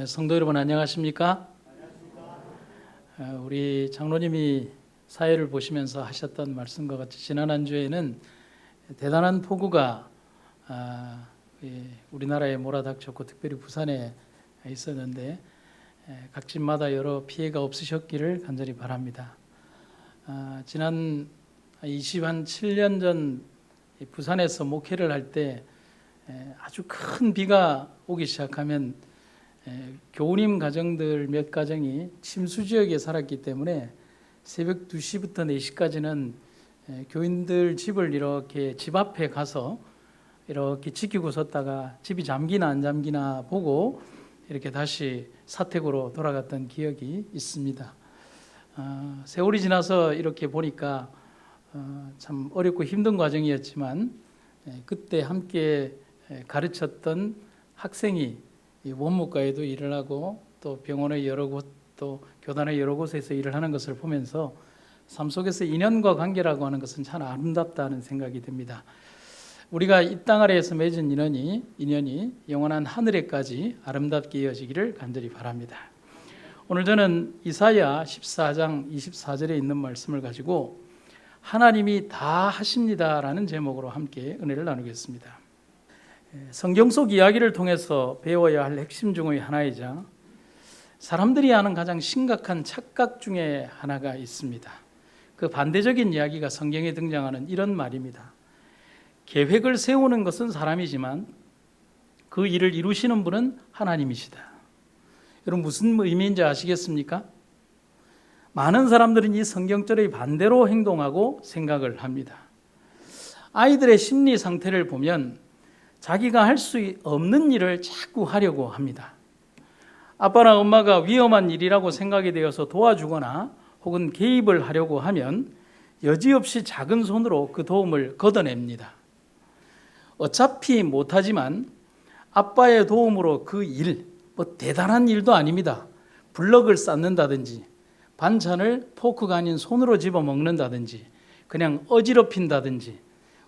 성도 여러분 안녕하십니까? 우리 장로님이 사회를 보시면서 하셨던 말씀과 같이 지난 한 주에는 대단한 폭우가 우리나라에 몰아닥쳤고 특별히 부산에 있었는데 각 집마다 여러 피해가 없으셨기를 간절히 바랍니다. 지난 27년 전 부산에서 목회를 할 때 아주 큰 비가 오기 시작하면 교우님 가정들 몇 가정이 침수 지역에 살았기 때문에 새벽 2시부터 4시까지는 교인들 집을 이렇게 집 앞에 가서 이렇게 지키고 섰다가 집이 잠기나 안 잠기나 보고 이렇게 다시 사택으로 돌아갔던 기억이 있습니다. 세월이 지나서 이렇게 보니까 참 어렵고 힘든 과정이었지만 그때 함께 가르쳤던 학생이 원무과에도 일을 하고 또 병원의 여러 곳 또 교단의 여러 곳에서 일을 하는 것을 보면서 삶 속에서 인연과 관계라고 하는 것은 참 아름답다는 생각이 듭니다. 우리가 이 땅 아래에서 맺은 인연이 영원한 하늘에까지 아름답게 이어지기를 간절히 바랍니다. 오늘 저는 이사야 14장 24절에 있는 말씀을 가지고 하나님이 다 하십니다라는 제목으로 함께 은혜를 나누겠습니다. 성경 속 이야기를 통해서 배워야 할 핵심 중의 하나이자 사람들이 하는 가장 심각한 착각 중에 하나가 있습니다. 그 반대적인 이야기가 성경에 등장하는 이런 말입니다. 계획을 세우는 것은 사람이지만 그 일을 이루시는 분은 하나님이시다. 여러분 무슨 의미인지 아시겠습니까? 많은 사람들은 이 성경절의 반대로 행동하고 생각을 합니다. 아이들의 심리 상태를 보면 자기가 할 수 없는 일을 자꾸 하려고 합니다. 아빠나 엄마가 위험한 일이라고 생각이 되어서 도와주거나 혹은 개입을 하려고 하면 여지없이 작은 손으로 그 도움을 걷어냅니다. 어차피 못하지만 아빠의 도움으로 그 일, 대단한 일도 아닙니다. 블럭을 쌓는다든지 반찬을 포크가 아닌 손으로 집어먹는다든지 그냥 어지럽힌다든지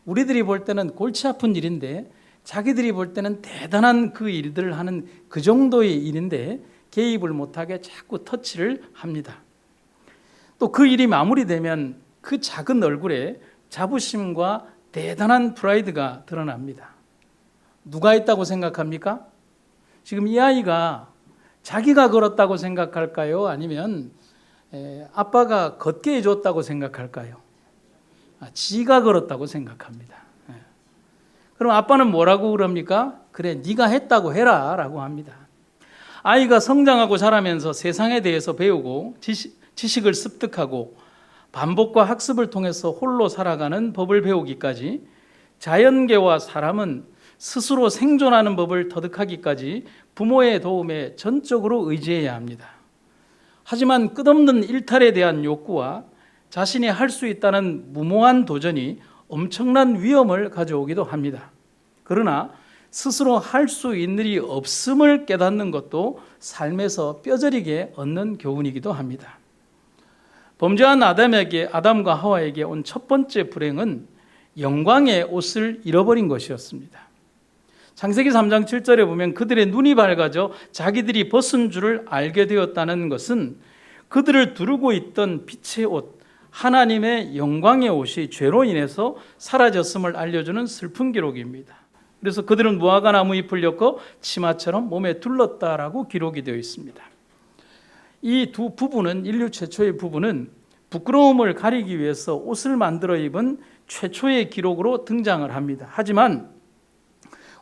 우리들이 볼 때는 골치 아픈 일인데 자기들이 볼 때는 대단한 그 일들을 하는 그 정도의 일인데 개입을 못하게 자꾸 터치를 합니다. 또 그 일이 마무리되면 그 작은 얼굴에 자부심과 대단한 프라이드가 드러납니다. 누가 했다고 생각합니까? 지금 이 아이가 자기가 걸었다고 생각할까요? 아니면 아빠가 걷게 해줬다고 생각할까요? 지가 걸었다고 생각합니다. 그럼 아빠는 뭐라고 그럽니까? 그래, 네가 했다고 해라 라고 합니다. 아이가 성장하고 자라면서 세상에 대해서 배우고 지식을 습득하고 반복과 학습을 통해서 홀로 살아가는 법을 배우기까지 자연계와 사람은 스스로 생존하는 법을 터득하기까지 부모의 도움에 전적으로 의지해야 합니다. 하지만 끝없는 일탈에 대한 욕구와 자신이 할 수 있다는 무모한 도전이 엄청난 위험을 가져오기도 합니다. 그러나 스스로 할 수 있는 일이 없음을 깨닫는 것도 삶에서 뼈저리게 얻는 교훈이기도 합니다. 범죄한 아담과 하와에게 온 첫 번째 불행은 영광의 옷을 잃어버린 것이었습니다. 창세기 3장 7절에 보면 그들의 눈이 밝아져 자기들이 벗은 줄을 알게 되었다는 것은 그들을 두르고 있던 빛의 옷, 하나님의 영광의 옷이 죄로 인해서 사라졌음을 알려주는 슬픈 기록입니다. 그래서 그들은 무화과 나무 잎을 엮어 치마처럼 몸에 둘렀다라고 기록이 되어 있습니다. 이 두 부부는 인류 최초의 부부는 부끄러움을 가리기 위해서 옷을 만들어 입은 최초의 기록으로 등장을 합니다. 하지만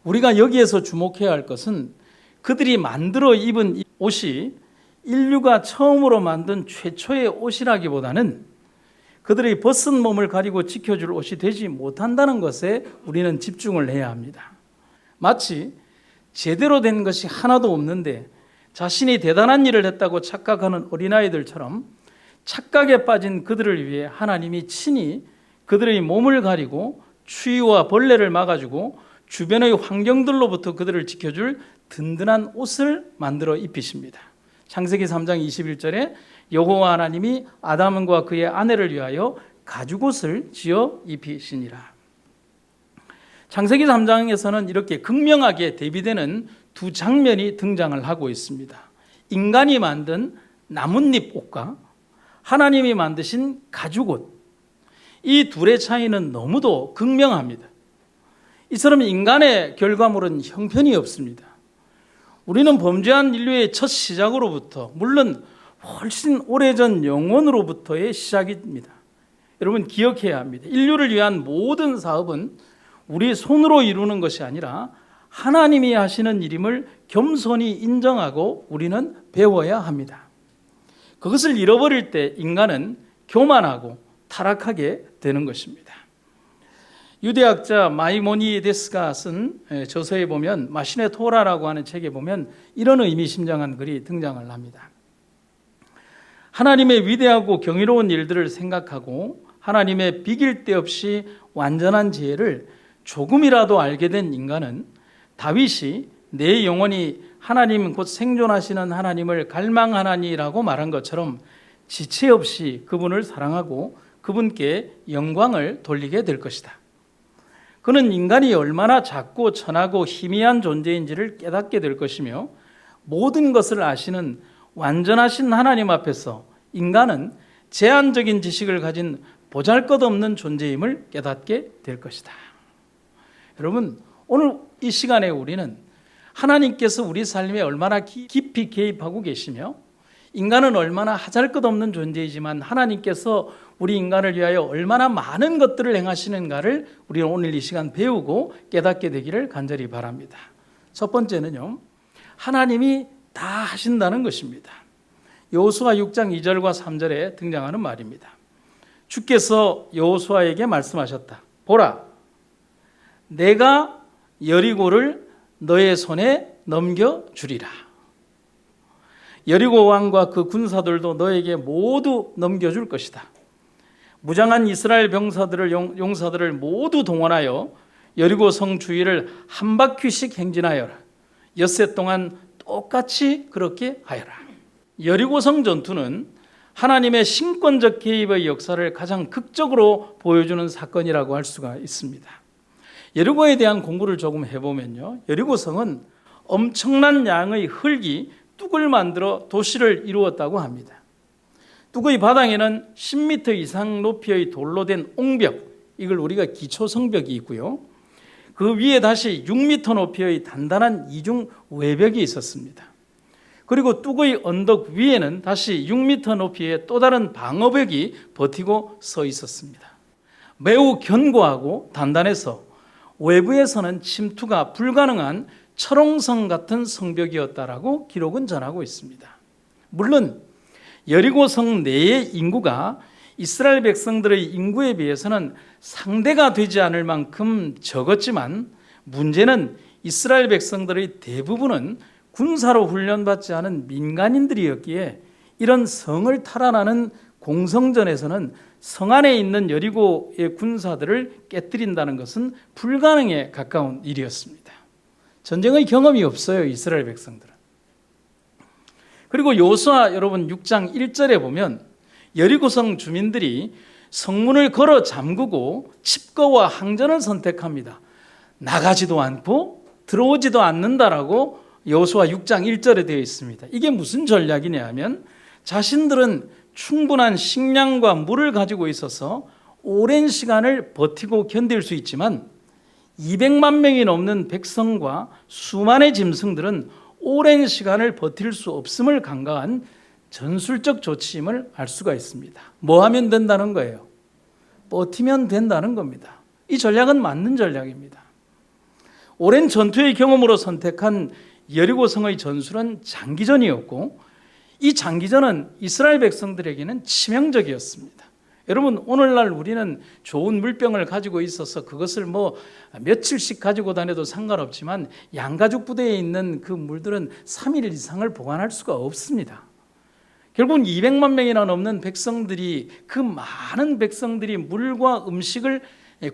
우리가 여기에서 주목해야 할 것은 그들이 만들어 입은 옷이 인류가 처음으로 만든 최초의 옷이라기보다는 그들의 벗은 몸을 가리고 지켜줄 옷이 되지 못한다는 것에 우리는 집중을 해야 합니다. 마치 제대로 된 것이 하나도 없는데 자신이 대단한 일을 했다고 착각하는 어린아이들처럼 착각에 빠진 그들을 위해 하나님이 친히 그들의 몸을 가리고 추위와 벌레를 막아주고 주변의 환경들로부터 그들을 지켜줄 든든한 옷을 만들어 입히십니다. 창세기 3장 21절에 여호와 하나님이 아담과 그의 아내를 위하여 가죽옷을 지어 입히시니라. 창세기 3장에서는 이렇게 극명하게 대비되는 두 장면이 등장을 하고 있습니다. 인간이 만든 나뭇잎 옷과 하나님이 만드신 가죽옷, 이 둘의 차이는 너무도 극명합니다. 이처럼 인간의 결과물은 형편이 없습니다. 우리는 범죄한 인류의 첫 시작으로부터, 물론 훨씬 오래전 영원으로부터의 시작입니다. 여러분 기억해야 합니다. 인류를 위한 모든 사업은 우리 손으로 이루는 것이 아니라 하나님이 하시는 일임을 겸손히 인정하고 우리는 배워야 합니다. 그것을 잃어버릴 때 인간은 교만하고 타락하게 되는 것입니다. 유대학자 마이모니데스가 쓴 저서에 보면 마신의 토라라고 하는 책에 보면 이런 의미심장한 글이 등장을 합니다. 하나님의 위대하고 경이로운 일들을 생각하고 하나님의 비길 데 없이 완전한 지혜를 조금이라도 알게 된 인간은 다윗이 내 영혼이 하나님 곧 생존하시는 하나님을 갈망하나니라고 말한 것처럼 지체 없이 그분을 사랑하고 그분께 영광을 돌리게 될 것이다. 그는 인간이 얼마나 작고 천하고 희미한 존재인지를 깨닫게 될 것이며 모든 것을 아시는 완전하신 하나님 앞에서 인간은 제한적인 지식을 가진 보잘것없는 존재임을 깨닫게 될 것이다. 여러분, 오늘 이 시간에 우리는 하나님께서 우리 삶에 얼마나 깊이 개입하고 계시며 인간은 얼마나 하잘것없는 존재이지만 하나님께서 우리 인간을 위하여 얼마나 많은 것들을 행하시는가를 우리는 오늘 이 시간 배우고 깨닫게 되기를 간절히 바랍니다. 첫 번째는요, 하나님이 다 하신다는 것입니다. 여호수아 6장 2절과 3절에 등장하는 말입니다. 주께서 여호수아에게 말씀하셨다. 보라, 내가 여리고를 너의 손에 넘겨주리라. 여리고 왕과 그 군사들도 너에게 모두 넘겨줄 것이다. 무장한 이스라엘 병사들을 용사들을 모두 동원하여 여리고 성 주위를 한 바퀴씩 행진하여라. 엿새 동안 똑같이 그렇게 하여라. 여리고 성 전투는 하나님의 신권적 개입의 역사를 가장 극적으로 보여주는 사건이라고 할 수가 있습니다. 여리고에 대한 공부를 조금 해보면요, 여리고 성은 엄청난 양의 흙이 뚝을 만들어 도시를 이루었다고 합니다. 뚝의 바닥에는 10m 이상 높이의 돌로 된 옹벽, 이걸 우리가 기초성벽이 있고요, 그 위에 다시 6m 높이의 단단한 이중 외벽이 있었습니다. 그리고 뚝의 언덕 위에는 다시 6m 높이의 또 다른 방어벽이 버티고 서 있었습니다. 매우 견고하고 단단해서 외부에서는 침투가 불가능한 철옹성 같은 성벽이었다라고 기록은 전하고 있습니다. 물론 여리고 성 내의 인구가 이스라엘 백성들의 인구에 비해서는 상대가 되지 않을 만큼 적었지만 문제는 이스라엘 백성들의 대부분은 군사로 훈련받지 않은 민간인들이었기에 이런 성을 탈환하는 공성전에서는 성 안에 있는 여리고의 군사들을 깨뜨린다는 것은 불가능에 가까운 일이었습니다. 전쟁의 경험이 없어요, 이스라엘 백성들은. 그리고 여호수아 여러분 6장 1절에 보면 여리고성 주민들이 성문을 걸어 잠그고 칩거와 항전을 선택합니다. 나가지도 않고 들어오지도 않는다라고 여호수아 6장 1절에 되어 있습니다. 이게 무슨 전략이냐 하면 자신들은 충분한 식량과 물을 가지고 있어서 오랜 시간을 버티고 견딜 수 있지만 200만 명이 넘는 백성과 수만의 짐승들은 오랜 시간을 버틸 수 없음을 간과한 전술적 조치임을 알 수가 있습니다. 뭐 하면 된다는 거예요? 버티면 된다는 겁니다. 이 전략은 맞는 전략입니다. 오랜 전투의 경험으로 선택한 여리고성의 전술은 장기전이었고 이 장기전은 이스라엘 백성들에게는 치명적이었습니다. 여러분, 오늘날 우리는 좋은 물병을 가지고 있어서 그것을 뭐 며칠씩 가지고 다녀도 상관없지만 양가죽 부대에 있는 그 물들은 3일 이상을 보관할 수가 없습니다. 결국은 200만 명이나 넘는 백성들이, 그 많은 백성들이 물과 음식을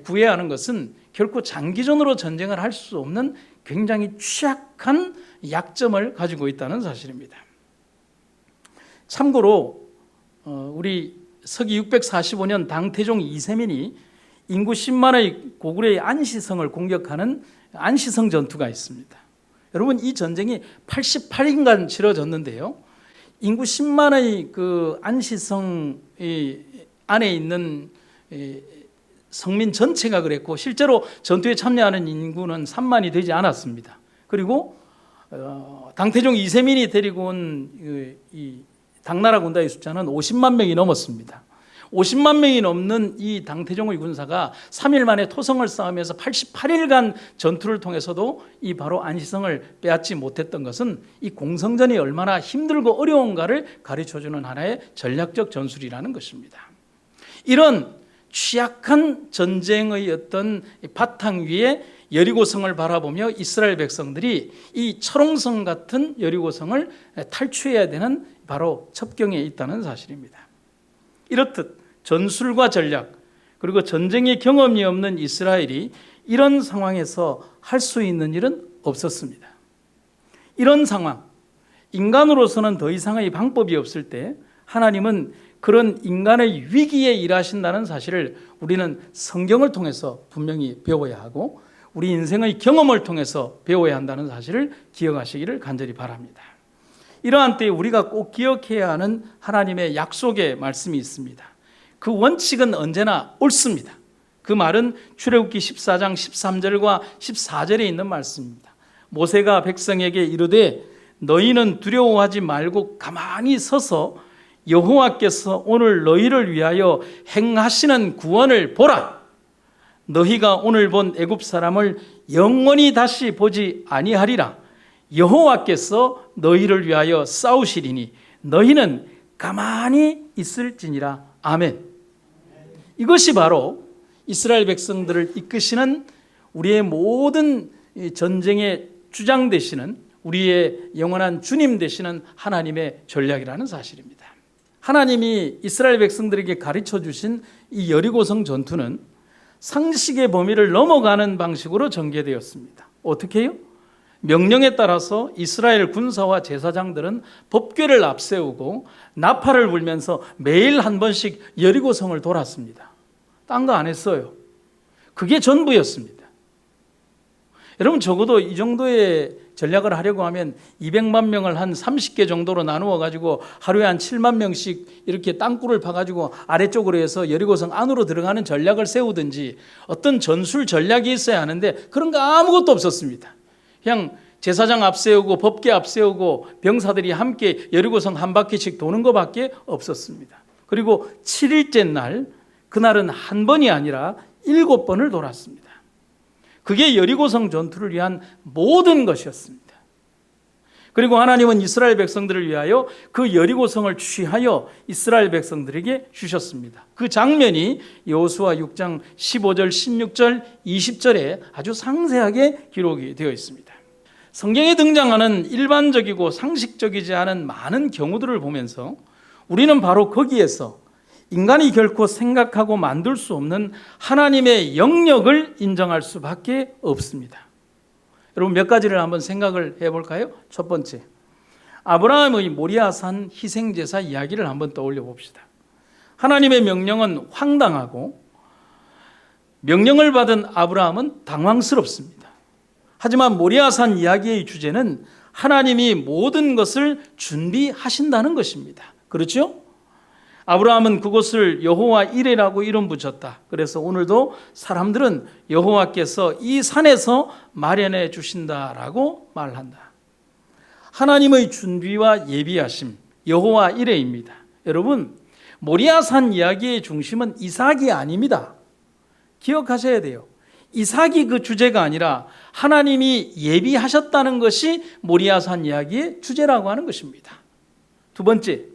구해야 하는 것은 결코 장기전으로 전쟁을 할 수 없는 굉장히 취약한 약점을 가지고 있다는 사실입니다. 참고로 우리 서기 645년 당태종 이세민이 인구 10만의 고구려의 안시성을 공격하는 안시성 전투가 있습니다. 여러분, 이 전쟁이 88일간 치러졌는데요. 인구 10만의 그 안시성 안에 있는 성민 전체가 그랬고, 실제로 전투에 참여하는 인구는 3만이 되지 않았습니다. 그리고 당태종 이세민이 데리고 온 이 당나라 군대의 숫자는 50만 명이 넘었습니다. 50만 명이 넘는 이 당태종의 군사가 3일 만에 토성을 싸우면서 88일간 전투를 통해서도 이 바로 안시성을 빼앗지 못했던 것은 이 공성전이 얼마나 힘들고 어려운가를 가르쳐주는 하나의 전략적 전술이라는 것입니다. 이런 취약한 전쟁의 어떤 바탕 위에 여리고성을 바라보며 이스라엘 백성들이 이 철옹성 같은 여리고성을 탈취해야 되는 바로 첩경에 있다는 사실입니다. 이렇듯 전술과 전략, 그리고 전쟁의 경험이 없는 이스라엘이 이런 상황에서 할 수 있는 일은 없었습니다. 이런 상황, 인간으로서는 더 이상의 방법이 없을 때 하나님은 그런 인간의 위기에 일하신다는 사실을 우리는 성경을 통해서 분명히 배워야 하고, 우리 인생의 경험을 통해서 배워야 한다는 사실을 기억하시기를 간절히 바랍니다. 이러한 때에 우리가 꼭 기억해야 하는 하나님의 약속의 말씀이 있습니다. 그 원칙은 언제나 옳습니다. 그 말은 출애굽기 14장 13절과 14절에 있는 말씀입니다. 모세가 백성에게 이르되 너희는 두려워하지 말고 가만히 서서 여호와께서 오늘 너희를 위하여 행하시는 구원을 보라. 너희가 오늘 본 애굽 사람을 영원히 다시 보지 아니하리라. 여호와께서 너희를 위하여 싸우시리니 너희는 가만히 있을지니라. 아멘. 이것이 바로 이스라엘 백성들을 이끄시는 우리의 모든 전쟁의 주장 되시는 우리의 영원한 주님 되시는 하나님의 전략이라는 사실입니다. 하나님이 이스라엘 백성들에게 가르쳐 주신 이 여리고성 전투는 상식의 범위를 넘어가는 방식으로 전개되었습니다. 어떻게 해요? 명령에 따라서 이스라엘 군사와 제사장들은 법궤를 앞세우고 나팔을 불면서 매일 한 번씩 여리고성을 돌았습니다. 딴 거 안 했어요. 그게 전부였습니다. 여러분, 적어도 이 정도의 전략을 하려고 하면 200만 명을 한 30개 정도로 나누어 가지고 하루에 한 7만 명씩 이렇게 땅굴을 파가지고 아래쪽으로 해서 여리고성 안으로 들어가는 전략을 세우든지 어떤 전술 전략이 있어야 하는데 그런 거 아무것도 없었습니다. 그냥 제사장 앞세우고 법궤 앞세우고 병사들이 함께 여리고성 한 바퀴씩 도는 것밖에 없었습니다. 그리고 7일째 날, 그날은 한 번이 아니라 7번을 돌았습니다. 그게 여리고성 전투를 위한 모든 것이었습니다. 그리고 하나님은 이스라엘 백성들을 위하여 그 여리고성을 취하여 이스라엘 백성들에게 주셨습니다. 그 장면이 여호수아 6장 15절, 16절, 20절에 아주 상세하게 기록이 되어 있습니다. 성경에 등장하는 일반적이고 상식적이지 않은 많은 경우들을 보면서 우리는 바로 거기에서 인간이 결코 생각하고 만들 수 없는 하나님의 영역을 인정할 수밖에 없습니다. 여러분, 몇 가지를 한번 생각을 해볼까요? 첫 번째, 아브라함의 모리아산 희생제사 이야기를 한번 떠올려 봅시다. 하나님의 명령은 황당하고 명령을 받은 아브라함은 당황스럽습니다. 하지만 모리아산 이야기의 주제는 하나님이 모든 것을 준비하신다는 것입니다. 그렇죠? 아브라함은 그곳을 여호와 이레라고 이름 붙였다. 그래서 오늘도 사람들은 여호와께서 이 산에서 마련해 주신다라고 말한다. 하나님의 준비와 예비하심, 여호와 이레입니다. 여러분, 모리아산 이야기의 중심은 이삭이 아닙니다. 기억하셔야 돼요. 이삭이 그 주제가 아니라 하나님이 예비하셨다는 것이 모리아산 이야기의 주제라고 하는 것입니다. 두 번째,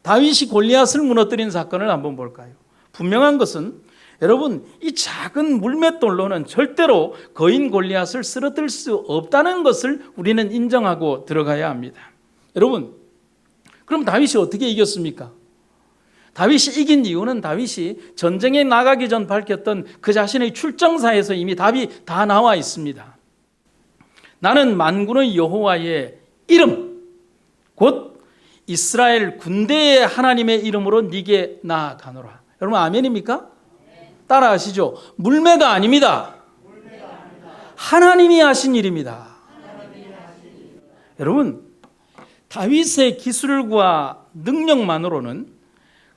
다윗이 골리앗을 무너뜨린 사건을 한번 볼까요? 분명한 것은 여러분, 이 작은 물맷돌로는 절대로 거인 골리앗을 쓰러뜨릴 수 없다는 것을 우리는 인정하고 들어가야 합니다. 여러분, 그럼 다윗이 어떻게 이겼습니까? 다윗이 이긴 이유는 다윗이 전쟁에 나가기 전 밝혔던 그 자신의 출정사에서 이미 답이 다 나와 있습니다. 나는 만군의 여호와의 이름, 곧 이스라엘 군대의 하나님의 이름으로 네게 나아가노라. 여러분, 아멘입니까? 따라하시죠. 물매가 아닙니다. 하나님이 하신 일입니다. 여러분, 다윗의 기술과 능력만으로는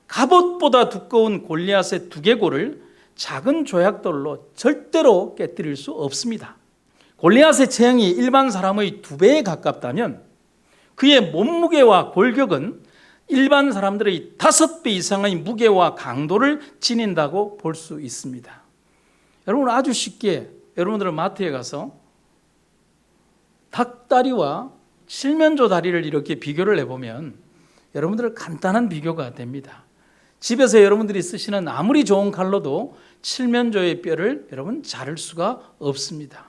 갑옷보다 두꺼운 골리앗의 두개골을 작은 조약돌로 절대로 깨뜨릴 수 없습니다. 골리앗의 체형이 일반 사람의 2배에 가깝다면 그의 몸무게와 골격은 일반 사람들의 5배 이상의 무게와 강도를 지닌다고 볼 수 있습니다. 여러분, 아주 쉽게 여러분들은 마트에 가서 닭다리와 칠면조 다리를 이렇게 비교를 해보면 여러분들 간단한 비교가 됩니다. 집에서 여러분들이 쓰시는 아무리 좋은 칼로도 칠면조의 뼈를 여러분 자를 수가 없습니다.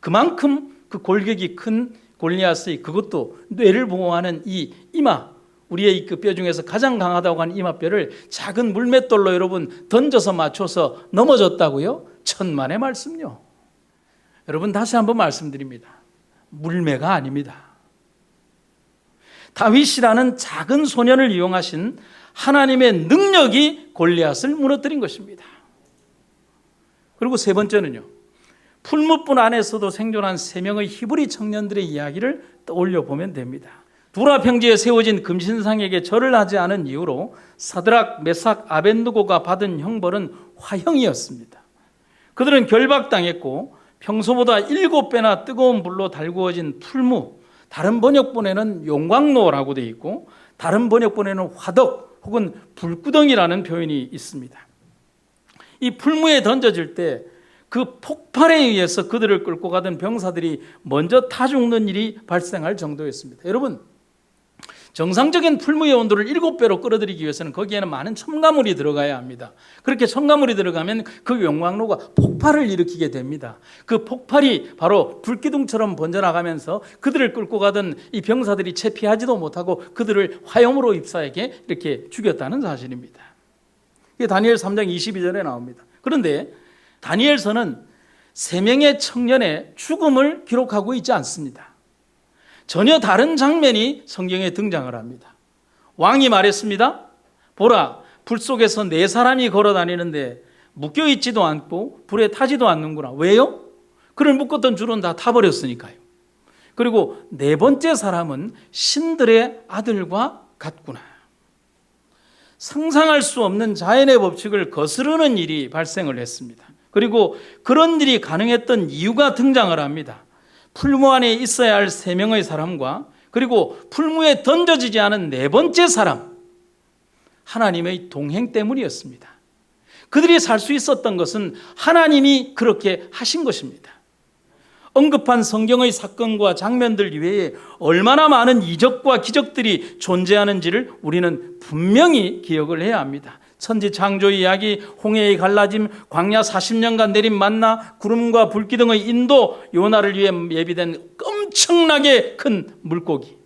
그만큼 그 골격이 큰 골리앗의 그것도 뇌를 보호하는 이 이마, 우리의 그 뼈 중에서 가장 강하다고 하는 이마뼈를 작은 물맷돌로 여러분 던져서 맞춰서 넘어졌다고요? 천만의 말씀요. 여러분, 다시 한번 말씀드립니다. 물매가 아닙니다. 다윗이라는 작은 소년을 이용하신 하나님의 능력이 골리앗을 무너뜨린 것입니다. 그리고 세 번째는요, 풀무불 안에서도 생존한 3명의 히브리 청년들의 이야기를 떠올려 보면 됩니다. 두라 평지에 세워진 금신상에게 절을 하지 않은 이유로 사드락, 메삭, 아벤느고가 받은 형벌은 화형이었습니다. 그들은 결박당했고 평소보다 7배나 뜨거운 불로 달구어진 풀무, 다른 번역본에는 용광로라고 되어 있고 다른 번역본에는 화덕 혹은 불구덩이라는 표현이 있습니다. 이 풀무에 던져질 때 그 폭발에 의해서 그들을 끌고 가던 병사들이 먼저 타 죽는 일이 발생할 정도였습니다. 여러분, 정상적인 풀무의 온도를 7배로 끌어들이기 위해서는 거기에는 많은 첨가물이 들어가야 합니다. 그렇게 첨가물이 들어가면 그 용광로가 폭발을 일으키게 됩니다. 그 폭발이 바로 불기둥처럼 번져나가면서 그들을 끌고 가던 이 병사들이 채피하지도 못하고 그들을 화염으로 ip사에게 이렇게 죽였다는 사실입니다. 이게 다니엘 3장 22절에 나옵니다. 그런데 다니엘서는 3명의 청년의 죽음을 기록하고 있지 않습니다. 전혀 다른 장면이 성경에 등장을 합니다. 왕이 말했습니다. 보라, 불 속에서 4사람이 걸어 다니는데 묶여 있지도 않고 불에 타지도 않는구나. 왜요? 그를 묶었던 줄은 다 타버렸으니까요. 그리고 4번째 사람은 신들의 아들과 같구나. 상상할 수 없는 자연의 법칙을 거스르는 일이 발생을 했습니다. 그리고 그런 일이 가능했던 이유가 등장을 합니다. 풀무 안에 있어야 할 3명의 사람과 그리고 풀무에 던져지지 않은 4번째 사람, 하나님의 동행 때문이었습니다. 그들이 살 수 있었던 것은 하나님이 그렇게 하신 것입니다. 언급한 성경의 사건과 장면들 이외에 얼마나 많은 이적과 기적들이 존재하는지를 우리는 분명히 기억을 해야 합니다. 천지 창조 이야기, 홍해의 갈라짐, 광야 40년간 내린 만나, 구름과 불기둥의 인도, 요나를 위해 예비된 엄청나게 큰 물고기,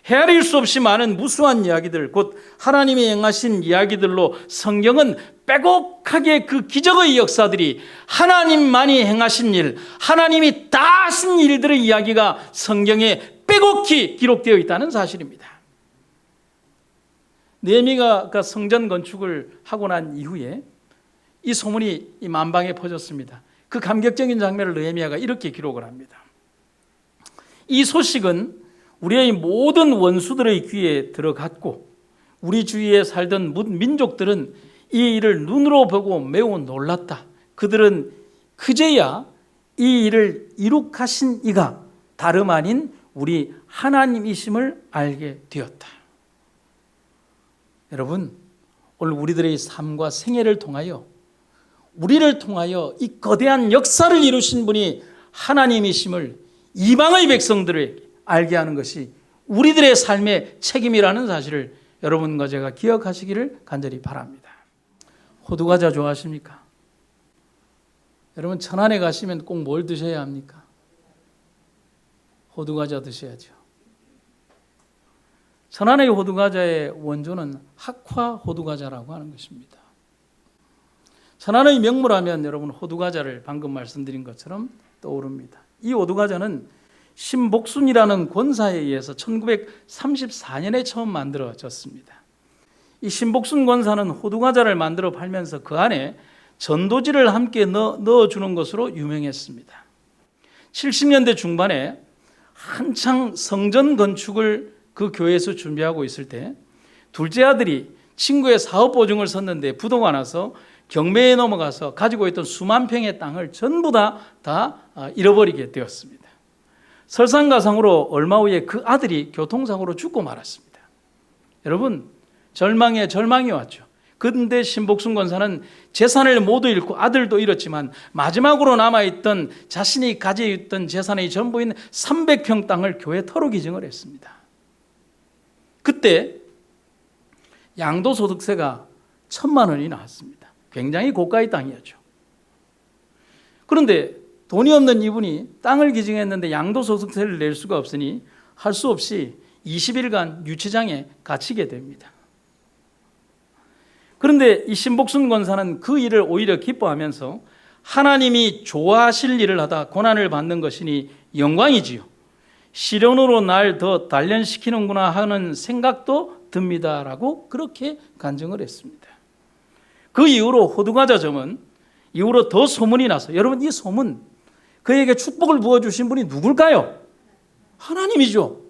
헤아릴 수 없이 많은 무수한 이야기들, 곧 하나님이 행하신 이야기들로 성경은 빼곡하게 그 기적의 역사들이 하나님만이 행하신 일, 하나님이 다 하신 일들의 이야기가 성경에 빼곡히 기록되어 있다는 사실입니다. 느헤미야가 성전 건축을 하고 난 이후에 이 소문이 이 만방에 퍼졌습니다. 그 감격적인 장면을 느헤미야가 이렇게 기록을 합니다. 이 소식은 우리의 모든 원수들의 귀에 들어갔고 우리 주위에 살던 민족들은 이 일을 눈으로 보고 매우 놀랐다. 그들은 그제야 이 일을 이룩하신 이가 다름 아닌 우리 하나님이심을 알게 되었다. 여러분, 오늘 우리들의 삶과 생애를 통하여 우리를 통하여 이 거대한 역사를 이루신 분이 하나님이심을 이방의 백성들에게 알게 하는 것이 우리들의 삶의 책임이라는 사실을 여러분과 제가 기억하시기를 간절히 바랍니다. 호두과자 좋아하십니까? 여러분, 천안에 가시면 꼭 뭘 드셔야 합니까? 호두과자 드셔야죠. 천안의 호두과자의 원조는 학화 호두과자라고 하는 것입니다. 천안의 명물하면 여러분 호두과자를 방금 말씀드린 것처럼 떠오릅니다. 이 호두과자는 신복순이라는 권사에 의해서 1934년에 처음 만들어졌습니다. 이 신복순 권사는 호두과자를 만들어 팔면서 그 안에 전도지를 함께 넣어주는 것으로 유명했습니다. 70년대 중반에 한창 성전 건축을 그 교회에서 준비하고 있을 때 둘째 아들이 친구의 사업 보증을 섰는데 부도가 나서 경매에 넘어가서 가지고 있던 수만 평의 땅을 전부 다 잃어버리게 되었습니다. 설상가상으로 얼마 후에 그 아들이 교통사고로 죽고 말았습니다. 여러분, 절망에 절망이 왔죠. 그런데 신복순 권사는 재산을 모두 잃고 아들도 잃었지만 마지막으로 남아있던 자신이 가지고 있던 재산의 전부인 300평 땅을 교회 터로 기증을 했습니다. 그때 양도소득세가 1,000만 원이 나왔습니다. 굉장히 고가의 땅이었죠. 그런데 돈이 없는 이분이 땅을 기증했는데 양도소득세를 낼 수가 없으니 할 수 없이 20일간 유치장에 갇히게 됩니다. 그런데 이 신복순 권사는 그 일을 오히려 기뻐하면서 하나님이 좋아하실 일을 하다 고난을 받는 것이니 영광이지요. 시련으로 날 더 단련시키는구나 하는 생각도 듭니다라고 그렇게 간증을 했습니다. 그 이후로 호두과자점은 이후로 더 소문이 나서, 여러분 이 소문, 그에게 축복을 부어주신 분이 누굴까요? 하나님이죠.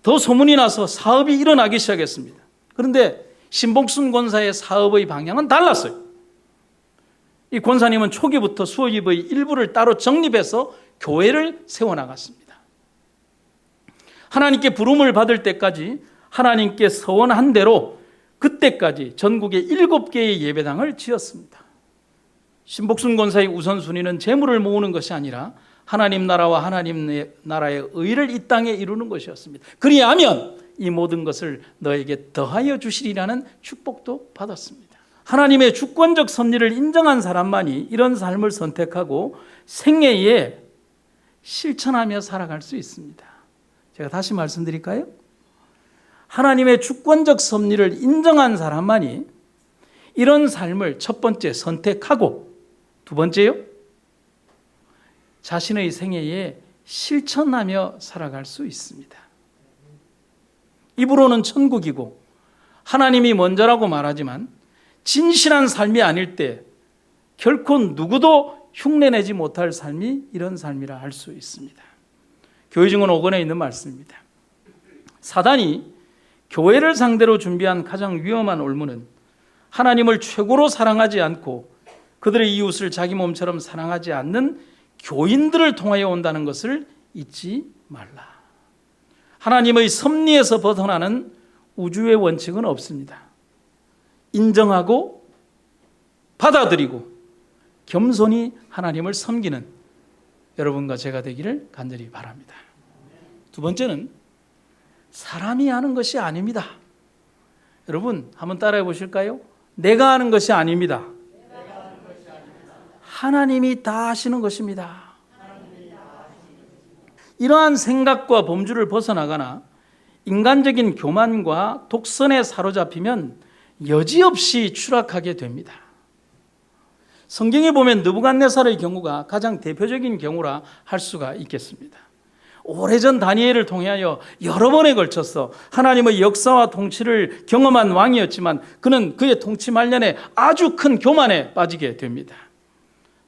더 소문이 나서 사업이 일어나기 시작했습니다. 그런데 신복순 권사의 사업의 방향은 달랐어요. 이 권사님은 초기부터 수입의 일부를 따로 적립해서 교회를 세워나갔습니다. 하나님께 부름을 받을 때까지 하나님께 서원한 대로 그때까지 전국에 7개의 예배당을 지었습니다. 신복순 권사의 우선순위는 재물을 모으는 것이 아니라 하나님 나라와 하나님 나라의 의를 이 땅에 이루는 것이었습니다. 그리하면 이 모든 것을 너에게 더하여 주시리라는 축복도 받았습니다. 하나님의 주권적 섭리를 인정한 사람만이 이런 삶을 선택하고 생애에 실천하며 살아갈 수 있습니다. 제가 다시 말씀드릴까요? 하나님의 주권적 섭리를 인정한 사람만이 이런 삶을 첫 번째 선택하고, 두 번째요, 자신의 생애에 실천하며 살아갈 수 있습니다. 입으로는 천국이고 하나님이 먼저라고 말하지만 진실한 삶이 아닐 때 결코 누구도 흉내내지 못할 삶이 이런 삶이라 할 수 있습니다. 교회증언 5권에 있는 말씀입니다. 사단이 교회를 상대로 준비한 가장 위험한 올무는 하나님을 최고로 사랑하지 않고 그들의 이웃을 자기 몸처럼 사랑하지 않는 교인들을 통하여 온다는 것을 잊지 말라. 하나님의 섭리에서 벗어나는 우주의 원칙은 없습니다. 인정하고 받아들이고 겸손히 하나님을 섬기는 여러분과 제가 되기를 간절히 바랍니다. 두 번째는 사람이 하는 것이 아닙니다. 여러분 한번 따라해 보실까요? 내가 하는 것이 아닙니다. 하나님이 다 하시는 것입니다. 이러한 생각과 범주를 벗어나거나 인간적인 교만과 독선에 사로잡히면 여지없이 추락하게 됩니다. 성경에 보면 느부갓네살의 경우가 가장 대표적인 경우라 할 수가 있겠습니다. 오래전 다니엘을 통하여 여러 번에 걸쳐서 하나님의 역사와 통치를 경험한 왕이었지만 그는 그의 통치 말년에 아주 큰 교만에 빠지게 됩니다.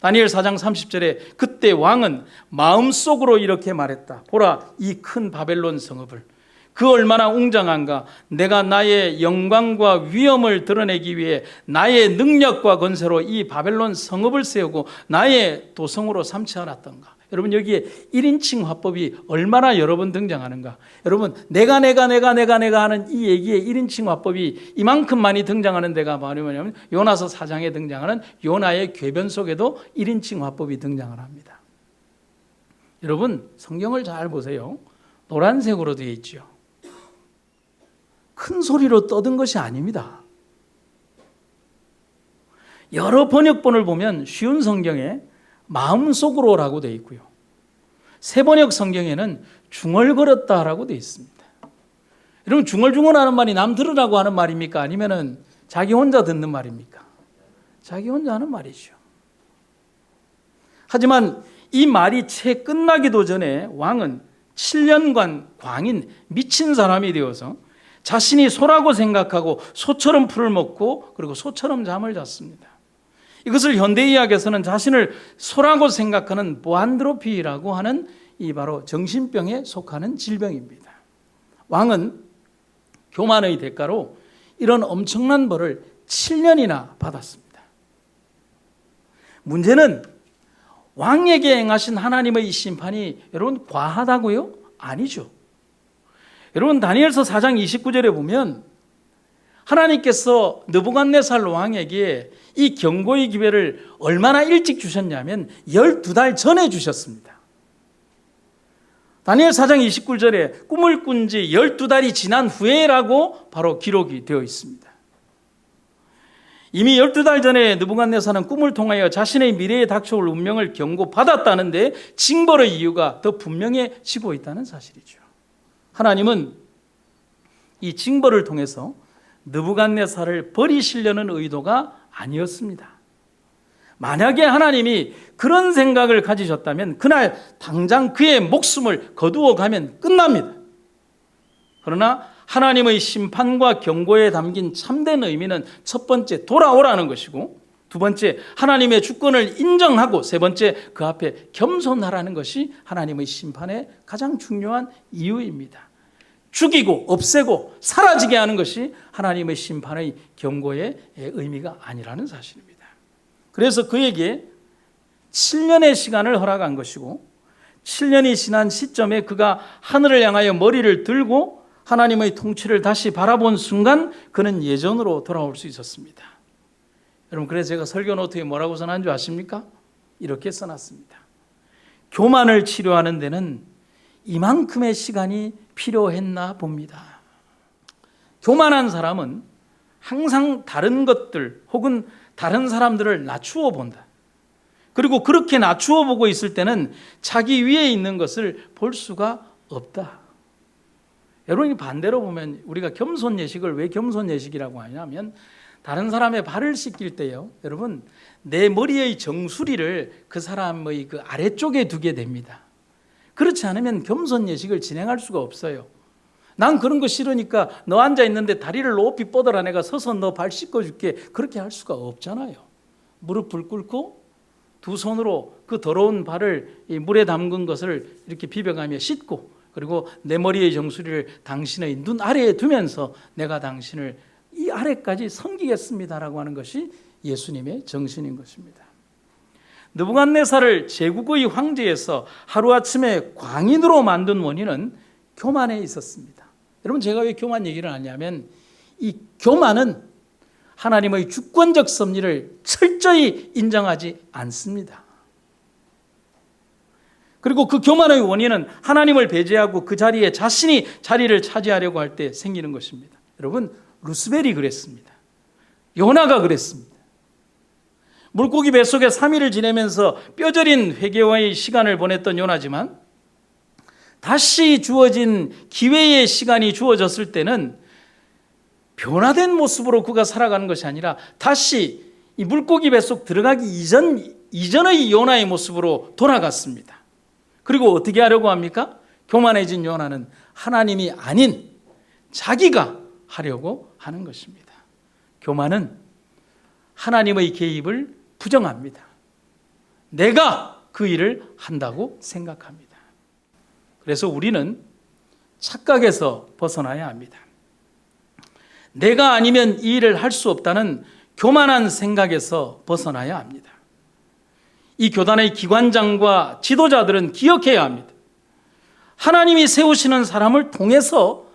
다니엘 4장 30절에 그때 왕은 마음속으로 이렇게 말했다. 보라, 이 큰 바벨론 성읍을 그 얼마나 웅장한가. 내가 나의 영광과 위엄을 드러내기 위해 나의 능력과 권세로 이 바벨론 성읍을 세우고 나의 도성으로 삼지 않았던가. 여러분 여기에 1인칭 화법이 얼마나 여러 번 등장하는가. 여러분 내가 하는 이 얘기에 1인칭 화법이 이만큼 많이 등장하는 데가 뭐냐면 요나서 4장에 등장하는 요나의 궤변 속에도 1인칭 화법이 등장을 합니다. 여러분 성경을 잘 보세요. 노란색으로 되어 있죠. 큰 소리로 떠든 것이 아닙니다. 여러 번역본을 보면 쉬운 성경에 마음속으로라고 되어 있고요. 세번역 성경에는 중얼거렸다라고 되어 있습니다. 여러분 중얼중얼하는 말이 남 들으라고 하는 말입니까? 아니면은 자기 혼자 듣는 말입니까? 자기 혼자 하는 말이죠. 하지만 이 말이 채 끝나기도 전에 왕은 7년간 광인 미친 사람이 되어서 자신이 소라고 생각하고 소처럼 풀을 먹고 그리고 소처럼 잠을 잤습니다. 이것을 현대의학에서는 자신을 소라고 생각하는 보안드로피라고 하는 이 바로 정신병에 속하는 질병입니다. 왕은 교만의 대가로 이런 엄청난 벌을 7년이나 받았습니다. 문제는 왕에게 행하신 하나님의 심판이 여러분 과하다고요? 아니죠. 여러분 다니엘서 4장 29절에 보면 하나님께서 느부갓네살 왕에게 이 경고의 기회를 얼마나 일찍 주셨냐면 12달 전에 주셨습니다. 다니엘 4장 29절에 꿈을 꾼 지 12달이 지난 후에라고 바로 기록이 되어 있습니다. 이미 12달 전에 느부갓네살은 꿈을 통하여 자신의 미래에 닥쳐올 운명을 경고받았다는데 징벌의 이유가 더 분명해지고 있다는 사실이죠. 하나님은 이 징벌을 통해서 느부갓네살을 버리시려는 의도가 아니었습니다. 만약에 하나님이 그런 생각을 가지셨다면 그날 당장 그의 목숨을 거두어 가면 끝납니다. 그러나 하나님의 심판과 경고에 담긴 참된 의미는 첫 번째 돌아오라는 것이고, 두 번째 하나님의 주권을 인정하고, 세 번째 그 앞에 겸손하라는 것이 하나님의 심판의 가장 중요한 이유입니다. 죽이고 없애고 사라지게 하는 것이 하나님의 심판의 경고의 의미가 아니라는 사실입니다. 그래서 그에게 7년의 시간을 허락한 것이고, 7년이 지난 시점에 그가 하늘을 향하여 머리를 들고 하나님의 통치를 다시 바라본 순간 그는 예전으로 돌아올 수 있었습니다. 여러분, 그래서 제가 설교 노트에 뭐라고 써놨는 줄 아십니까? 이렇게 써놨습니다. 교만을 치료하는 데는 이만큼의 시간이 필요했나 봅니다. 교만한 사람은 항상 다른 것들 혹은 다른 사람들을 낮추어 본다. 그리고 그렇게 낮추어 보고 있을 때는 자기 위에 있는 것을 볼 수가 없다. 여러분이 반대로 보면 우리가 겸손 예식을 왜 겸손 예식이라고 하냐면, 다른 사람의 발을 씻길 때요, 여러분, 내 머리의 정수리를 그 사람의 그 아래쪽에 두게 됩니다. 그렇지 않으면 겸손 예식을 진행할 수가 없어요. 난 그런 거 싫으니까 너 앉아 있는데 다리를 높이 뻗어라, 내가 서서 너 발 씻어줄게, 그렇게 할 수가 없잖아요. 무릎을 꿇고 두 손으로 그 더러운 발을 이 물에 담근 것을 이렇게 비벼가며 씻고, 그리고 내 머리의 정수리를 당신의 눈 아래에 두면서 내가 당신을 이 아래까지 섬기겠습니다라고 하는 것이 예수님의 정신인 것입니다. 느부갓네살을 제국의 황제에서 하루아침에 광인으로 만든 원인은 교만에 있었습니다. 여러분, 제가 왜 교만 얘기를 하냐면, 이 교만은 하나님의 주권적 섭리를 철저히 인정하지 않습니다. 그리고 그 교만의 원인은 하나님을 배제하고 그 자리에 자신이 자리를 차지하려고 할 때 생기는 것입니다. 여러분, 루스벨이 그랬습니다. 요나가 그랬습니다. 물고기 뱃속에 3일을 지내면서 뼈저린 회개와의 시간을 보냈던 요나지만, 다시 주어진 기회의 시간이 주어졌을 때는 변화된 모습으로 그가 살아가는 것이 아니라 다시 이 물고기 뱃속 들어가기 이전의 요나의 모습으로 돌아갔습니다. 그리고 어떻게 하려고 합니까? 교만해진 요나는 하나님이 아닌 자기가 하려고 하는 것입니다. 교만은 하나님의 개입을 부정합니다. 내가 그 일을 한다고 생각합니다. 그래서 우리는 착각에서 벗어나야 합니다. 내가 아니면 이 일을 할 수 없다는 교만한 생각에서 벗어나야 합니다. 이 교단의 기관장과 지도자들은 기억해야 합니다. 하나님이 세우시는 사람을 통해서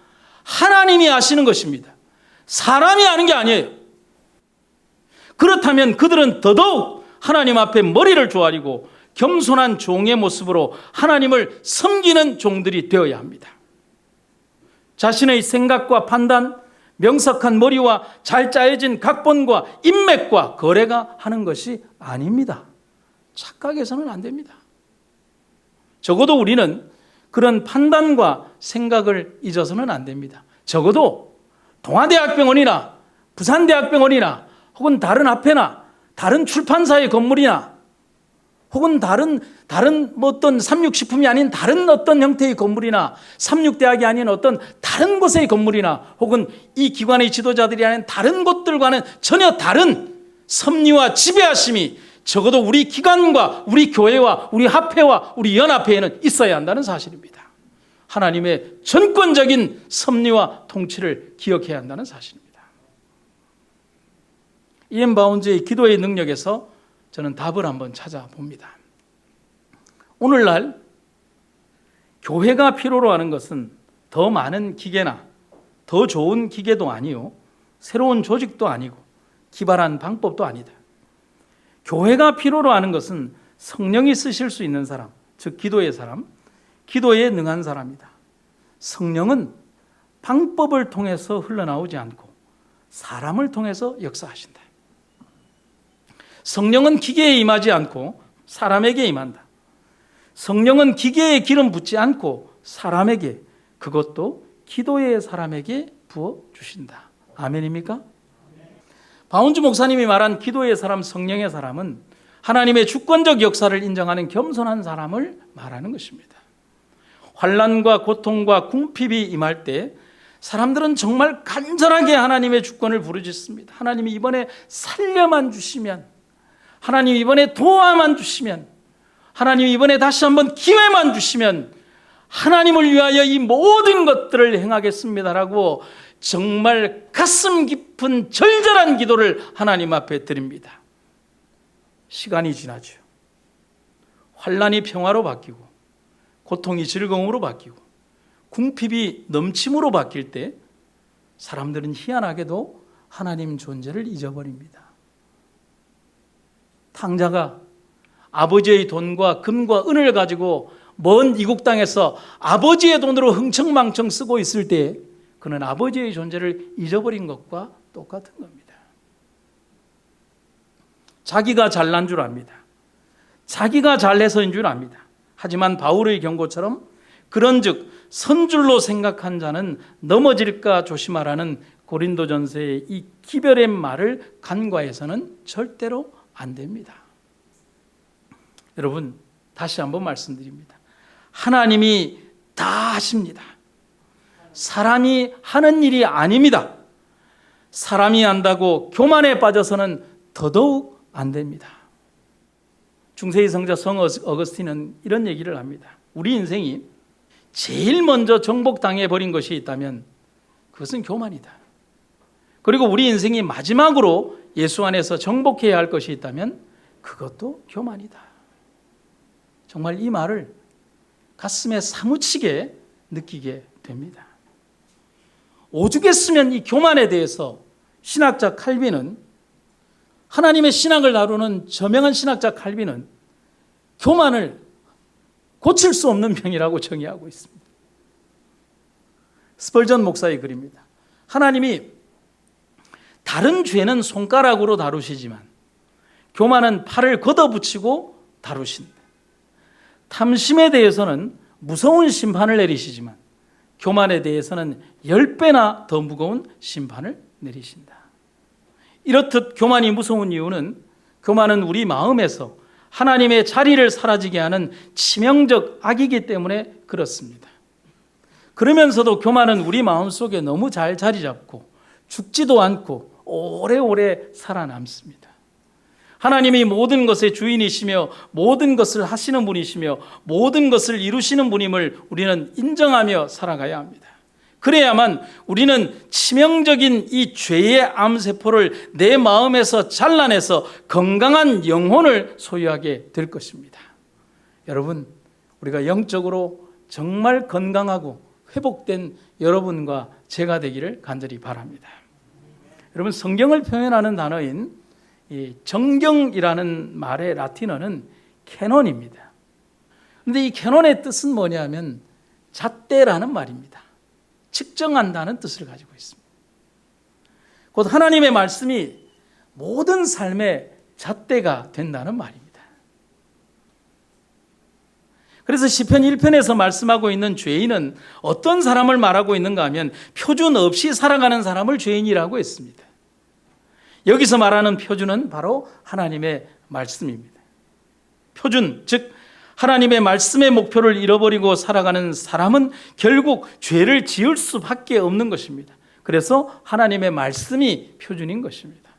하나님이 하시는 것입니다. 사람이 하는 게 아니에요. 그렇다면 그들은 더더욱 하나님 앞에 머리를 조아리고 겸손한 종의 모습으로 하나님을 섬기는 종들이 되어야 합니다. 자신의 생각과 판단, 명석한 머리와 잘 짜여진 각본과 인맥과 거래가 하는 것이 아닙니다. 착각해서는 안 됩니다. 적어도 우리는 그런 판단과 생각을 잊어서는 안 됩니다. 적어도 동아대학병원이나 부산대학병원이나 혹은 다른 앞에나 다른 출판사의 건물이나 혹은 다른 뭐 어떤 삼육식품이 아닌 다른 어떤 형태의 건물이나 삼육대학이 아닌 어떤 다른 곳의 건물이나 혹은 이 기관의 지도자들이 아닌 다른 곳들과는 전혀 다른 섭리와 지배하심이 적어도 우리 기관과 우리 교회와 우리 합회와 우리 연합회에는 있어야 한다는 사실입니다. 하나님의 전권적인 섭리와 통치를 기억해야 한다는 사실입니다. 이엠 바운즈의 기도의 능력에서 저는 답을 한번 찾아봅니다. 오늘날 교회가 필요로 하는 것은 더 많은 기계나 더 좋은 기계도 아니요, 새로운 조직도 아니고 기발한 방법도 아니다. 교회가 필요로 하는 것은 성령이 쓰실 수 있는 사람, 즉 기도의 사람, 기도에 능한 사람이다. 성령은 방법을 통해서 흘러나오지 않고 사람을 통해서 역사하신다. 성령은 기계에 임하지 않고 사람에게 임한다. 성령은 기계에 기름 붓지 않고 사람에게, 그것도 기도의 사람에게 부어주신다. 아멘입니까? 바운즈 목사님이 말한 기도의 사람, 성령의 사람은 하나님의 주권적 역사를 인정하는 겸손한 사람을 말하는 것입니다. 환난과 고통과 궁핍이 임할 때 사람들은 정말 간절하게 하나님의 주권을 부르짖습니다. 하나님이 이번에 살려만 주시면, 하나님 이번에 도와만 주시면, 하나님 이번에 다시 한번 기회만 주시면 하나님을 위하여 이 모든 것들을 행하겠습니다라고 정말 가슴 깊은 절절한 기도를 하나님 앞에 드립니다. 시간이 지나죠. 환난이 평화로 바뀌고 고통이 즐거움으로 바뀌고 궁핍이 넘침으로 바뀔 때 사람들은 희한하게도 하나님 존재를 잊어버립니다. 탕자가 아버지의 돈과 금과 은을 가지고 먼 이국 땅에서 아버지의 돈으로 흥청망청 쓰고 있을 때 그는 아버지의 존재를 잊어버린 것과 똑같은 겁니다. 자기가 잘난 줄 압니다. 자기가 잘해서인 줄 압니다. 하지만 바울의 경고처럼 그런즉 선줄로 생각한 자는 넘어질까 조심하라는 고린도전서의 이 기별의 말을 간과해서는 절대로 안 됩니다. 여러분, 다시 한번 말씀드립니다. 하나님이 다 하십니다. 사람이 하는 일이 아닙니다. 사람이 한다고 교만에 빠져서는 더더욱 안 됩니다. 중세의 성자 성 어거스틴은 이런 얘기를 합니다. 우리 인생이 제일 먼저 정복당해 버린 것이 있다면 그것은 교만이다. 그리고 우리 인생이 마지막으로 예수 안에서 정복해야 할 것이 있다면 그것도 교만이다. 정말 이 말을 가슴에 사무치게 느끼게 됩니다. 오죽했으면 이 교만에 대해서 신학자 칼빈은, 하나님의 신학을 다루는 저명한 신학자 칼빈은 교만을 고칠 수 없는 병이라고 정의하고 있습니다. 스펄전 목사의 글입니다. 하나님이 다른 죄는 손가락으로 다루시지만 교만은 팔을 걷어붙이고 다루신다. 탐심에 대해서는 무서운 심판을 내리시지만 교만에 대해서는 10배나 더 무거운 심판을 내리신다. 이렇듯 교만이 무서운 이유는 교만은 우리 마음에서 하나님의 자리를 사라지게 하는 치명적 악이기 때문에 그렇습니다. 그러면서도 교만은 우리 마음속에 너무 잘 자리 잡고 죽지도 않고 오래오래 살아남습니다. 하나님이 모든 것의 주인이시며 모든 것을 하시는 분이시며 모든 것을 이루시는 분임을 우리는 인정하며 살아가야 합니다. 그래야만 우리는 치명적인 이 죄의 암세포를 내 마음에서 잘라내서 건강한 영혼을 소유하게 될 것입니다. 여러분, 우리가 영적으로 정말 건강하고 회복된 여러분과 제가 되기를 간절히 바랍니다. 여러분, 성경을 표현하는 단어인 이 정경이라는 말의 라틴어는 캐논입니다. 그런데 이 캐논의 뜻은 뭐냐면 잣대라는 말입니다. 측정한다는 뜻을 가지고 있습니다. 곧 하나님의 말씀이 모든 삶의 잣대가 된다는 말입니다. 그래서 시편 1편에서 말씀하고 있는 죄인은 어떤 사람을 말하고 있는가 하면 표준 없이 살아가는 사람을 죄인이라고 했습니다. 여기서 말하는 표준은 바로 하나님의 말씀입니다. 표준, 즉 하나님의 말씀의 목표를 잃어버리고 살아가는 사람은 결국 죄를 지을 수밖에 없는 것입니다. 그래서 하나님의 말씀이 표준인 것입니다.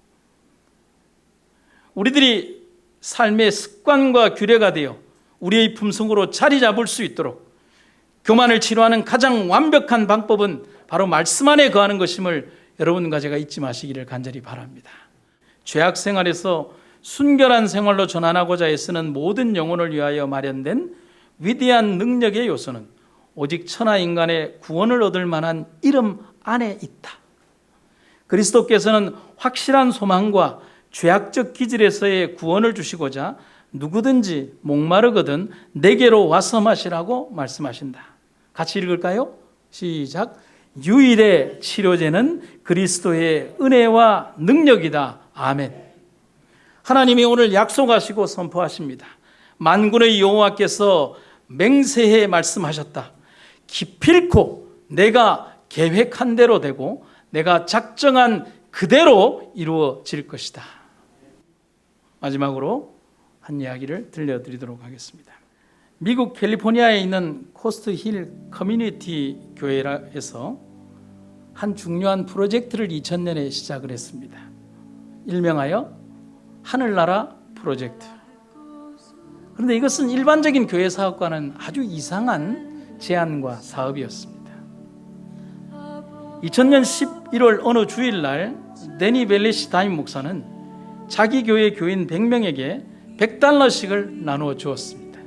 우리들이 삶의 습관과 규례가 되어 우리의 품성으로 자리 잡을 수 있도록 교만을 치료하는 가장 완벽한 방법은 바로 말씀 안에 거하는 것임을 여러분과 제가 잊지 마시기를 간절히 바랍니다. 죄악 생활에서 순결한 생활로 전환하고자 애쓰는 모든 영혼을 위하여 마련된 위대한 능력의 요소는 오직 천하 인간의 구원을 얻을 만한 이름 안에 있다. 그리스도께서는 확실한 소망과 죄악적 기질에서의 구원을 주시고자 누구든지 목마르거든 내게로 와서 마시라고 말씀하신다. 같이 읽을까요? 시작. 유일의 치료제는 그리스도의 은혜와 능력이다. 아멘. 하나님이 오늘 약속하시고 선포하십니다. 만군의 여호와께서 맹세해 말씀하셨다. 기필코 내가 계획한 대로 되고 내가 작정한 그대로 이루어질 것이다. 마지막으로 한 이야기를 들려드리도록 하겠습니다. 미국 캘리포니아에 있는 코스트 힐 커뮤니티 교회에서 한 중요한 프로젝트를 2000년에 시작을 했습니다. 일명하여 하늘나라 프로젝트. 그런데 이것은 일반적인 교회 사업과는 아주 이상한 제안과 사업이었습니다. 2000년 11월 어느 주일날 데니 벨리시 담임 목사는 자기 교회 교인 100명에게 $100씩을 나누어 주었습니다.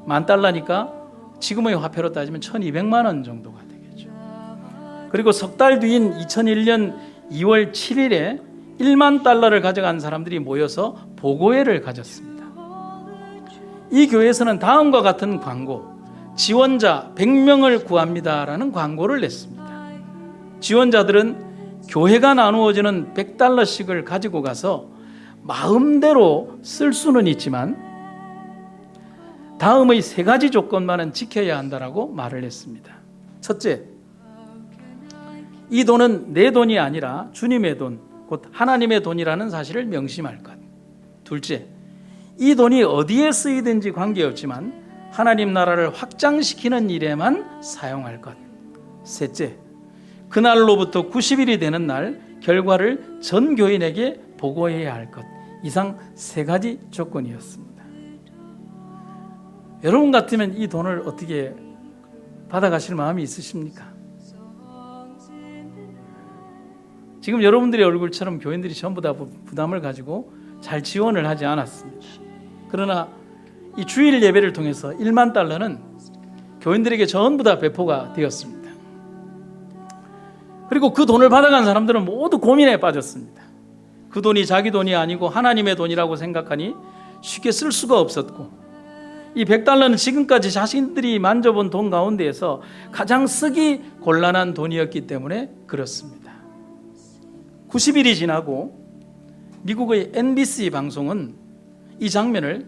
$10,000니까 지금의 화폐로 따지면 1200만 원 정도가 되겠죠. 그리고 석 달 뒤인 2001년 2월 7일에 $10,000를 가져간 사람들이 모여서 보고회를 가졌습니다. 이 교회에서는 다음과 같은 광고, 지원자 100명을 구합니다라는 광고를 냈습니다. 지원자들은 교회가 나누어주는 $100씩을 가지고 가서 마음대로 쓸 수는 있지만 다음의 3가지 조건만은 지켜야 한다라고 말을 했습니다. 첫째, 이 돈은 내 돈이 아니라 주님의 돈, 곧 하나님의 돈이라는 사실을 명심할 것. 둘째, 이 돈이 어디에 쓰이든지 관계없지만 하나님 나라를 확장시키는 일에만 사용할 것. 셋째, 그날로부터 90일이 되는 날 결과를 전 교인에게 보고해야 할 것. 이상 3가지 조건이었습니다. 여러분 같으면 이 돈을 어떻게 받아가실 마음이 있으십니까? 지금 여러분들의 얼굴처럼 교인들이 전부 다 부담을 가지고 잘 지원을 하지 않았습니다. 그러나 이 주일 예배를 통해서 $10,000는 교인들에게 전부 다 배포가 되었습니다. 그리고 그 돈을 받아간 사람들은 모두 고민에 빠졌습니다. 그 돈이 자기 돈이 아니고 하나님의 돈이라고 생각하니 쉽게 쓸 수가 없었고, 이 $100는 지금까지 자신들이 만져본 돈 가운데에서 가장 쓰기 곤란한 돈이었기 때문에 그렇습니다. 90일이 지나고 미국의 NBC 방송은 이 장면을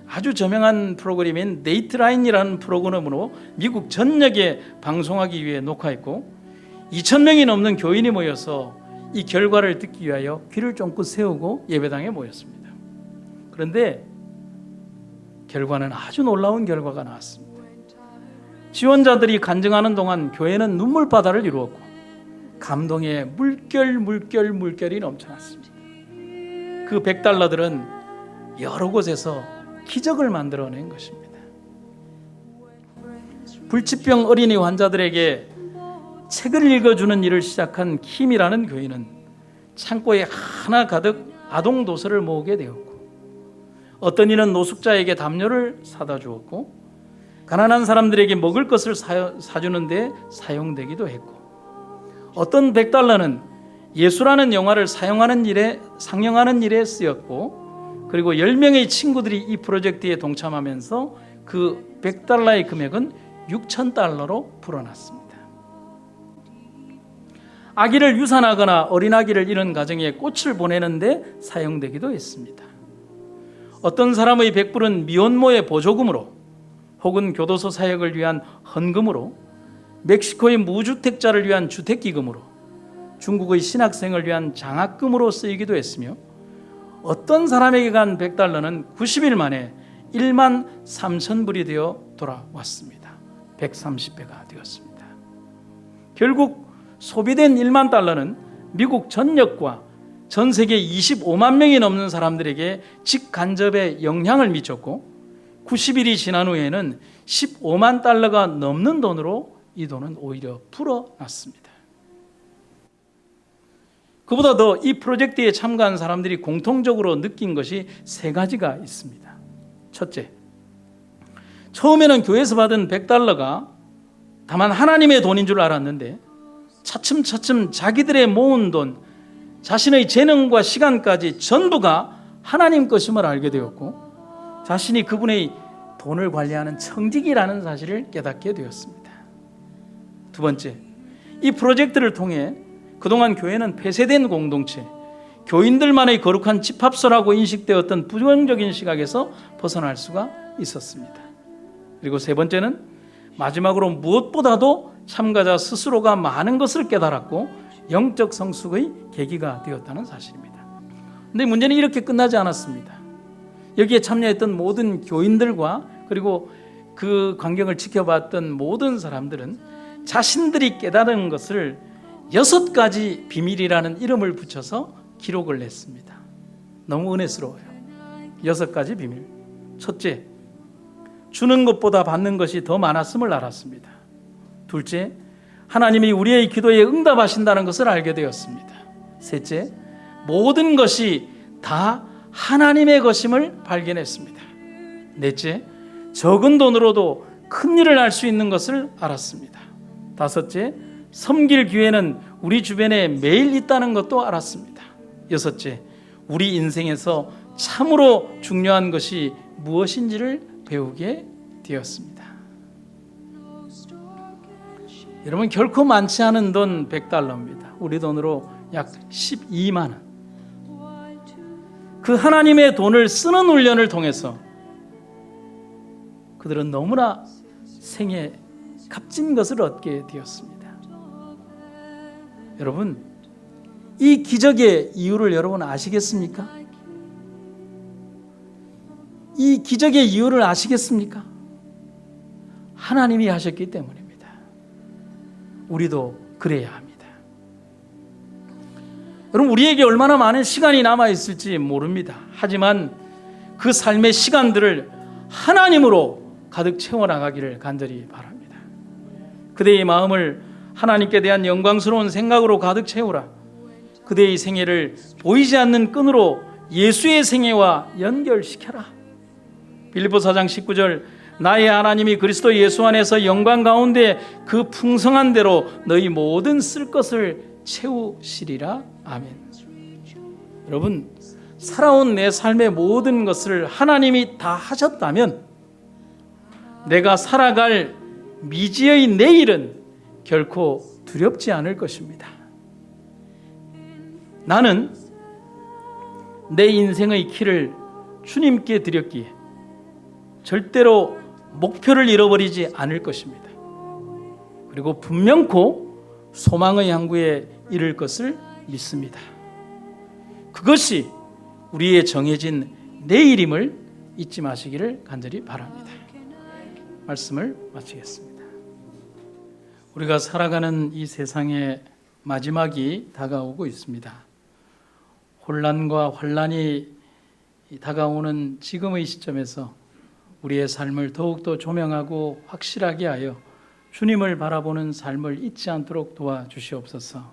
아주 저명한 프로그램인 데이트라인이라는 프로그램으로 미국 전역에 방송하기 위해 녹화했고 2,000명이 넘는 교인이 모여서 이 결과를 듣기 위하여 귀를 쫑긋 세우고 예배당에 모였습니다. 그런데 결과는 아주 놀라운 결과가 나왔습니다. 지원자들이 간증하는 동안 교회는 눈물바다를 이루었고 감동의 물결이 넘쳐났습니다. 그 $100들은 여러 곳에서 기적을 만들어낸 것입니다. 불치병 어린이 환자들에게 책을 읽어주는 일을 시작한 킴이라는 교인은 창고에 하나 가득 아동 도서를 모으게 되었고, 어떤 이는 노숙자에게 담요를 사다 주었고, 가난한 사람들에게 먹을 것을 사주는 데 사용되기도 했고, 어떤 $100는 예수라는 영화를 상영하는 일에 쓰였고, 그리고 10명의 친구들이 이 프로젝트에 동참하면서 그 $100의 금액은 $6,000로 불어났습니다. 아기를 유산하거나 어린아기를 잃은 가정에 꽃을 보내는데 사용되기도 했습니다. 어떤 사람의 $100은 미혼모의 보조금으로 혹은 교도소 사역을 위한 헌금으로, 멕시코의 무주택자를 위한 주택기금으로, 중국의 신학생을 위한 장학금으로 쓰이기도 했으며, 어떤 사람에게 간 100달러는 90일 만에 1만 3천 불이 되어 돌아왔습니다. 130배가 되었습니다. 결국 소비된 1만 달러는 미국 전역과 전 세계 25만 명이 넘는 사람들에게 직간접에 영향을 미쳤고 90일이 지난 후에는 15만 달러가 넘는 돈으로 이 돈은 오히려 불어났습니다. 그보다 더 이 프로젝트에 참가한 사람들이 공통적으로 느낀 것이 세 가지가 있습니다. 첫째, 처음에는 교회에서 받은 100달러가 다만 하나님의 돈인 줄 알았는데 차츰차츰 자기들의 모은 돈, 자신의 재능과 시간까지 전부가 하나님 것임을 알게 되었고 자신이 그분의 돈을 관리하는 청직이라는 사실을 깨닫게 되었습니다. 두 번째, 이 프로젝트를 통해 그동안 교회는 폐쇄된 공동체, 교인들만의 거룩한 집합소라고 인식되었던 부정적인 시각에서 벗어날 수가 있었습니다. 그리고 세 번째는 마지막으로 무엇보다도 참가자 스스로가 많은 것을 깨달았고 영적 성숙의 계기가 되었다는 사실입니다. 그런데 문제는 이렇게 끝나지 않았습니다. 여기에 참여했던 모든 교인들과 그리고 그 광경을 지켜봤던 모든 사람들은 자신들이 깨달은 것을 6가지 비밀이라는 이름을 붙여서 기록을 냈습니다. 너무 은혜스러워요. 6가지 비밀. 첫째, 주는 것보다 받는 것이 더 많았음을 알았습니다. 둘째, 하나님이 우리의 기도에 응답하신다는 것을 알게 되었습니다. 셋째, 모든 것이 다 하나님의 것임을 발견했습니다. 넷째, 적은 돈으로도 큰 일을 할 수 있는 것을 알았습니다. 다섯째, 섬길 기회는 우리 주변에 매일 있다는 것도 알았습니다. 여섯째, 우리 인생에서 참으로 중요한 것이 무엇인지를 배우게 되었습니다. 여러분, 결코 많지 않은 돈 100달러입니다. 우리 돈으로 약 12만 원. 그 하나님의 돈을 쓰는 훈련을 통해서 그들은 너무나 생에 값진 것을 얻게 되었습니다. 여러분, 이 기적의 이유를 여러분 아시겠습니까? 이 기적의 이유를 아시겠습니까? 하나님이 하셨기 때문입니다. 우리도 그래야 합니다. 여러분, 우리에게 얼마나 많은 시간이 남아있을지 모릅니다. 하지만 그 삶의 시간들을 하나님으로 가득 채워나가기를 간절히 바랍니다. 그대의 마음을 하나님께 대한 영광스러운 생각으로 가득 채우라. 그대의 생애를 보이지 않는 끈으로 예수의 생애와 연결시켜라. 빌립보 4장 19절, 나의 하나님이 그리스도 예수 안에서 영광 가운데 그 풍성한 대로 너희 모든 쓸 것을 채우시리라. 아멘. 여러분, 살아온 내 삶의 모든 것을 하나님이 다 하셨다면 내가 살아갈 미지의 내일은 결코 두렵지 않을 것입니다. 나는 내 인생의 키를 주님께 드렸기에 절대로 목표를 잃어버리지 않을 것입니다. 그리고 분명코 소망의 항구에 이를 것을 믿습니다. 그것이 우리의 정해진 내일임을 잊지 마시기를 간절히 바랍니다. 말씀을 마치겠습니다. 우리가 살아가는 이 세상의 마지막이 다가오고 있습니다. 혼란과 환란이 다가오는 지금의 시점에서 우리의 삶을 더욱더 조명하고 확실하게 하여 주님을 바라보는 삶을 잊지 않도록 도와주시옵소서.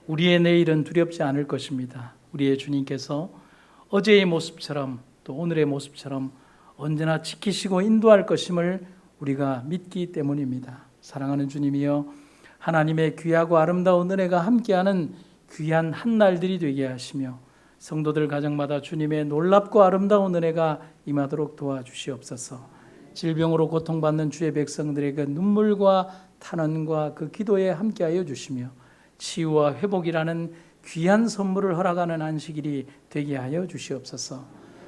우리의 내일은 두렵지 않을 것입니다. 우리의 주님께서 어제의 모습처럼 또 오늘의 모습처럼 언제나 지키시고 인도할 것임을 우리가 믿기 때문입니다. 사랑하는 주님이여, 하나님의 귀하고 아름다운 은혜가 함께하는 귀한 한날들이 되게 하시며 성도들 가정마다 주님의 놀랍고 아름다운 은혜가 임하도록 도와주시옵소서. 질병으로 고통받는 주의 백성들에게 눈물과 탄원과 그 기도에 함께하여 주시며 치유와 회복이라는 귀한 선물을 허락하는 안식일이 되게 하여 주시옵소서.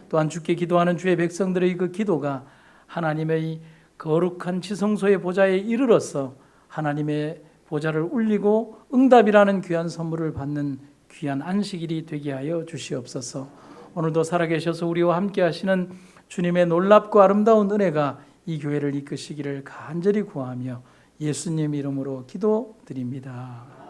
또한 주께 기도하는 주의 백성들의 그 기도가 하나님의 거룩한 지성소의 보좌에 이르러서 하나님의 보좌를 울리고 응답이라는 귀한 선물을 받는 귀한 안식일이 되게 하여 주시옵소서. 오늘도 살아계셔서 우리와 함께 하시는 주님의 놀랍고 아름다운 은혜가 이 교회를 이끄시기를 간절히 구하며 예수님 이름으로 기도드립니다.